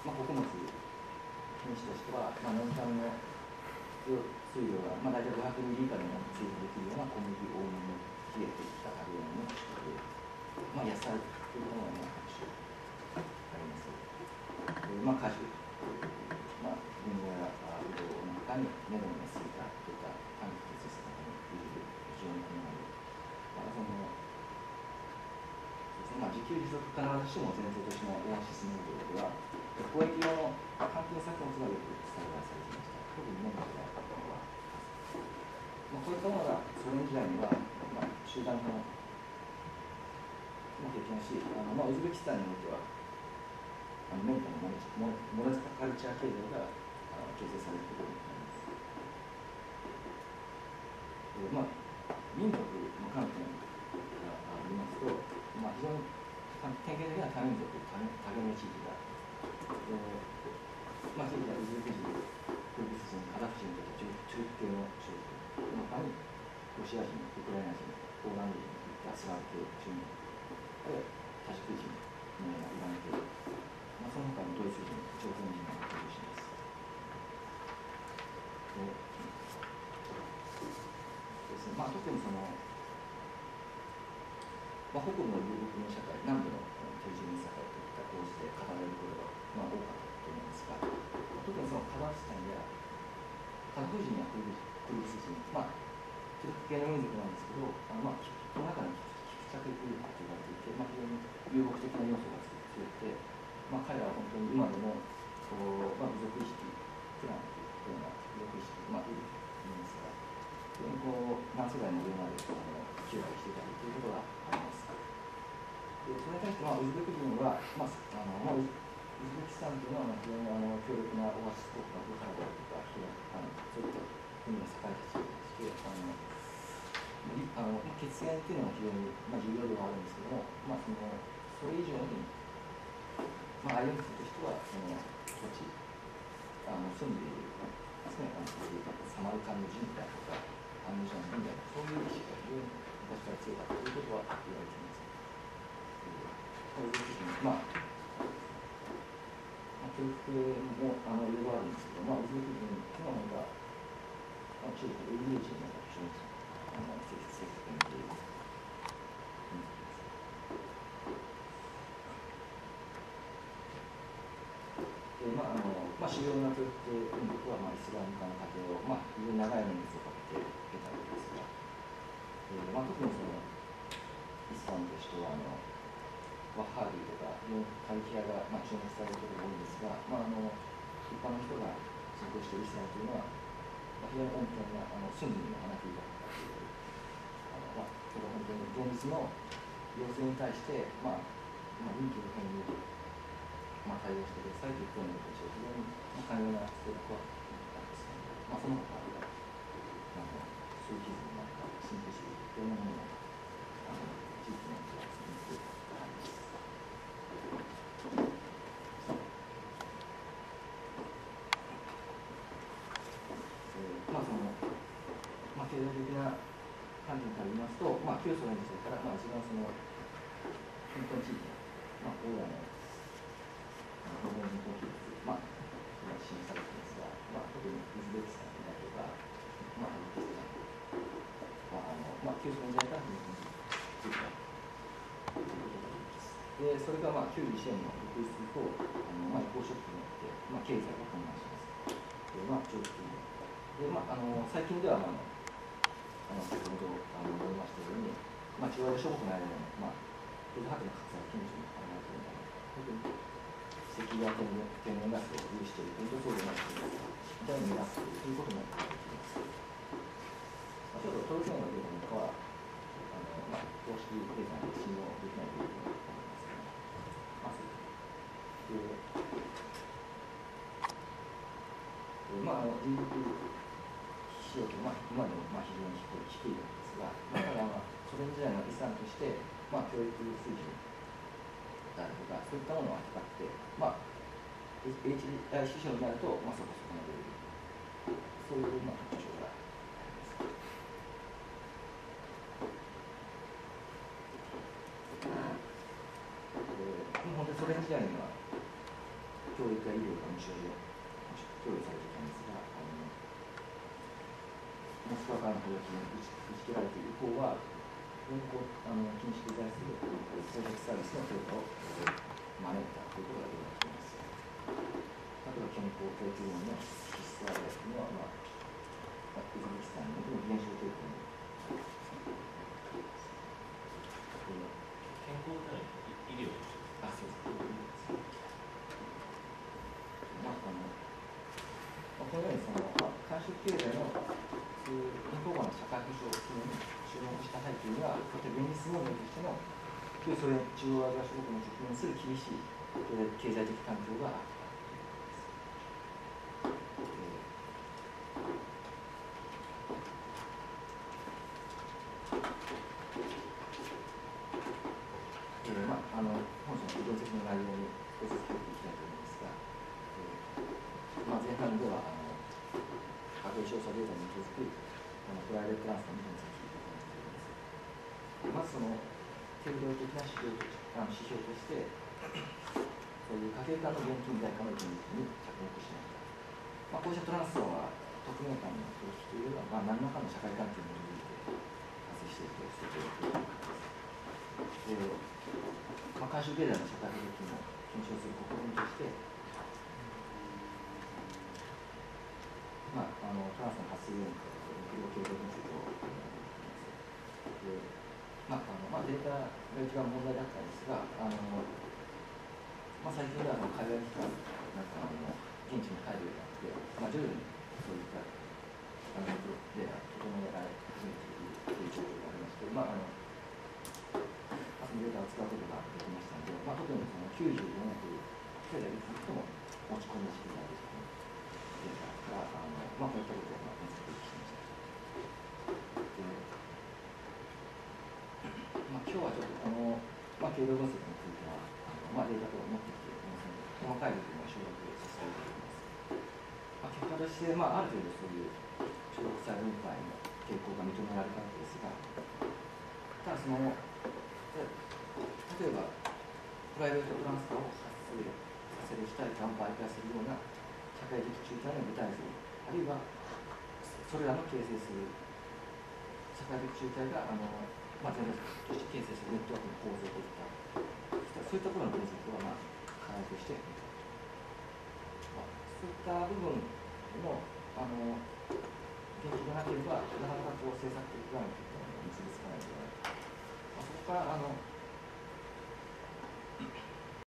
穀物品種としては、年間の水量が、大体500ミリ以下でも追加できるような小麦、大麦の冷えてきた食べ物の取得で、野菜というものが各種あります。果樹、リンゴやブドウの他にメロンやスイカといった柑橘ですね、非常に好まれる。自給自足必ずしも前提としてのオアシス農業では、交易用の換金作物がよく栽培されていました。特に農業であったのは、こういったものがソ連時代には、集団化の経験をし、ウズベキスタンにおいては、メンタのモネカルチャー経済が形成されることになります。民族の観点がありますと、非常に典型的な多民族、多言語地域が、地域はウズベク人、クルギス人、カザフ人といった中系の種族の他に、ロシア人、ウクライナ人、ポーランド人といったスラブ系、中民、あるいはタジク人のようなイラン系、その他にドイツ人、朝鮮人が居住します。特に北部の遊牧民社会、南部の低住民社会といった構図で語られることが多かったと思いますが、特にカザフスタンやカザフ人やクルギス人、キルク系の民族なんですけど、その中にキプチャク民族と呼ばれていて、非常に遊牧的な要素が強くて、彼らは本当に今でも部族意識、クランというような部族意識、いるんですが、非常に何世代も上まで支配していたりということがあります。それに対してウズベク人は、ウズベキスタンというのは非常に強力なオアシス国家、ブハラであるとか、そういった国が栄えた地域でして、血縁というのが非常に重要ではあるんですけども、それ以上に、アイデンティティとしては、土地、住んでいるですね、サマルカンド人であるとか、アンジャン人であるとか、そういう意識が非常に昔から強かったということは言われています。教育もいろいろあるんですけど、ウズベク人というのが、中国のウイグル人の非常に積極的に主要な教育民族は、イスラム化の過程を、非常に長い年月をかけて得たわけですが、特にイスラムとしてはワッハービーとか過激派が、注目されることが多いんですが、一般の人が信仰しているイスラムというのは、非常に穏健なスンニのハナフィだったという、これは本当に現実の要請に対して、臨機応変に対応してくださいという声の形を非常に寛容な人が加わっていたんですけど、その他スーフィズムなんかシンプシーというものも地域の人が続いていたんです。経済的な観点から言いますと、旧ソ連時代から、一番貧困地域の、欧米の農民人口比率、示されていますが、特にウズベキスタンだとか、タジキスタンは、旧ソ連時代から貧困地域だということがあります。で、それが91年の独立以降、移行ショックによって、経済が混乱します。長期的に。で、最近では、先ほど述べましたように、中央諸国の間でも、フードハックの格差が顕著に現れているので、特に石油や天然ガスを有しているというと、そうでない人が目立つということも言われています。ちょっとトルコのデータなんかは、公式データで信用できないというふうに思いますけど、GDP 使用というのは今でも非常に低いわけですが、ただソ連時代の遺産として、教育水準であるとか、そういったものは高くて、HDI 指標になると、そこそこのレベル、そういう特徴があります。本当にソ連時代には教教育や医療が無償で供与されていたんですが、モスクワからの攻撃に打ち切られて以降は、緊縮在する生活サービスの強化を招いたということが言われています。例えば健康教育網の必須割合というのは、ウズベキスタンの減少傾向に健康というのは医療です。そうです。このように慣習経済のインフォーマルな社会保障機能に注目した背景には、現実問題としての旧ソ連中央アジア諸国の直面する厳しい経済的環境があった。本書の分析の内容に少し入っていきたいと思いますが、前半では過去調査データに基づくプライベートトランスファーの分析を行っています。まず定量的な指標として、そういう家計間の現金在価の現実に着目しました。こうしたトランスファーは匿名間の取引というのは、何らかの社会関係に基づいて発生していると指摘をしています。慣習経済の社会保障機能を検証する試みとして、トランスの発生原因と経済分析を行っています。データが一番問題だったんですが、最近では海外機関なんか現地に入るようになって、徐々にそういったデータが整えられ始めているという状況がありまして、そのデータを使うことができましたので、特に94年という経済に最も持ち込んだ時期があるデータから、こういったことを分析しました。今日はちょっと経済分析についてはデータと持ってきていますので、細かい部分は省略させていただきます。結果として、ある程度そういう所得債分配の傾向が認められたわけですが、ただ例えばプライベートトランスファーを発生させる主体感を媒介するような社会的仲介の具体像、あるいはそれらの形成する社会的仲介が全体として形成するネットワークの構造といったそういったところの分析は課題として見ています。そういった部分の研究がなければなかなか政策的な結果に結びつかないのではないか。そこから